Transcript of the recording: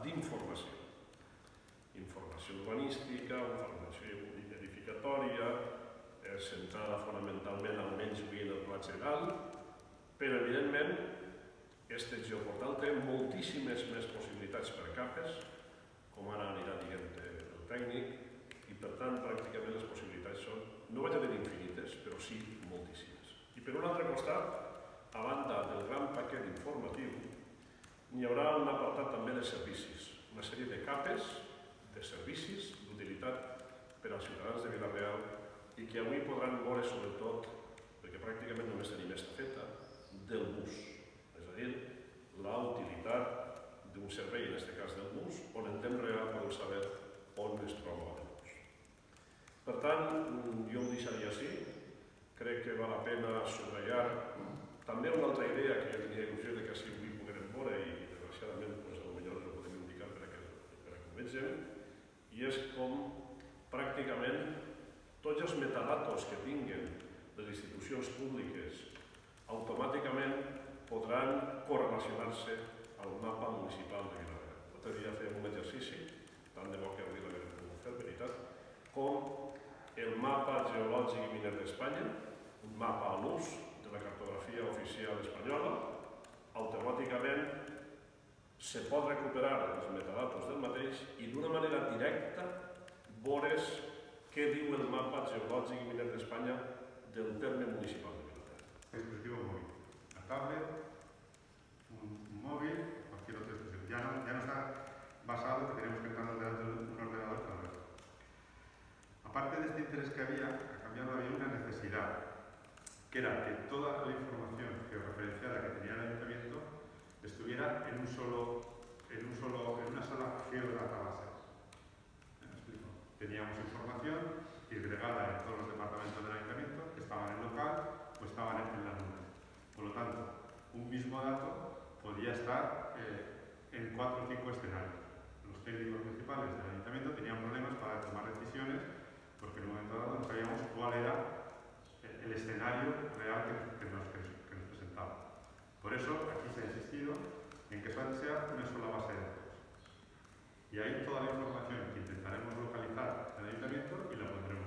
d'informació. Informació urbanística, informació edificatòria, centrada fonamentalment almenys avui en el pla general, però evidentment este geoportal té moltíssimes més possibilitats per capes, com ara anirà dient el tècnic, i per tant pràcticament les possibilitats són, no vaig a dir infinites, però sí moltíssimes. I per un altre costat, a banda del gran paquet informatiu, n'hi haurà un apartat també de servicis, una sèrie de capes, de servicis, d'utilitat per als ciutadans de Vila-real i que avui podran veure sobretot, perquè pràcticament només tenim esta feta, del bus, és a dir, la utilitat d'un servei, en aquest cas del bus, on en temps real podem saber on es troba el bus. Per tant, jo ho deixaria així, crec que val la pena subratllar també una altra idea que jo tenia il·lusió de que així avui poguérem veure i desgraciadament potser ho podem indicar per a que ho vegem, i és com pràcticament tots els metadatos que tinguen les institucions públiques automàticament podran correlacionar-se al mapa municipal de Vila-real. L'altre dia fèiem un exercici, tant de bo que avui l'haguem pogut fer, veritat, com el mapa geològic i miner d'Espanya, un mapa a l'ús de la cartografia oficial espanyola, automàticament se pot recuperar els metadatos del mateix i d'una manera directa veure's què diu el mapa geològic i miner d'Espanya del terme municipal de Vila-real. Dispositivo móvil, una tablet, un móvil, cualquier otro dispositivo. Ya no está basado que tenemos que entrar delante de un ordenador para esto. Aparte de este interés que había, a cambiarlo había una necesidad, que era que toda la información georreferenciada que tenía el ayuntamiento estuviera en una sola geodatabase. ¿Me explico? Teníamos información disgregada en todos los departamentos del ayuntamiento, que estaban en local o estaban en la nube. Por lo tanto, un mismo dato podía estar en 4 o 5 escenarios. Los técnicos municipales del ayuntamiento tenían problemas para tomar decisiones porque en un momento dado no sabíamos cuál era el escenario real que nos presentaba. Por eso aquí se ha insistido en que sea una sola base de datos. Y ahí toda la información que intentaremos localizar en el ayuntamiento y la pondremos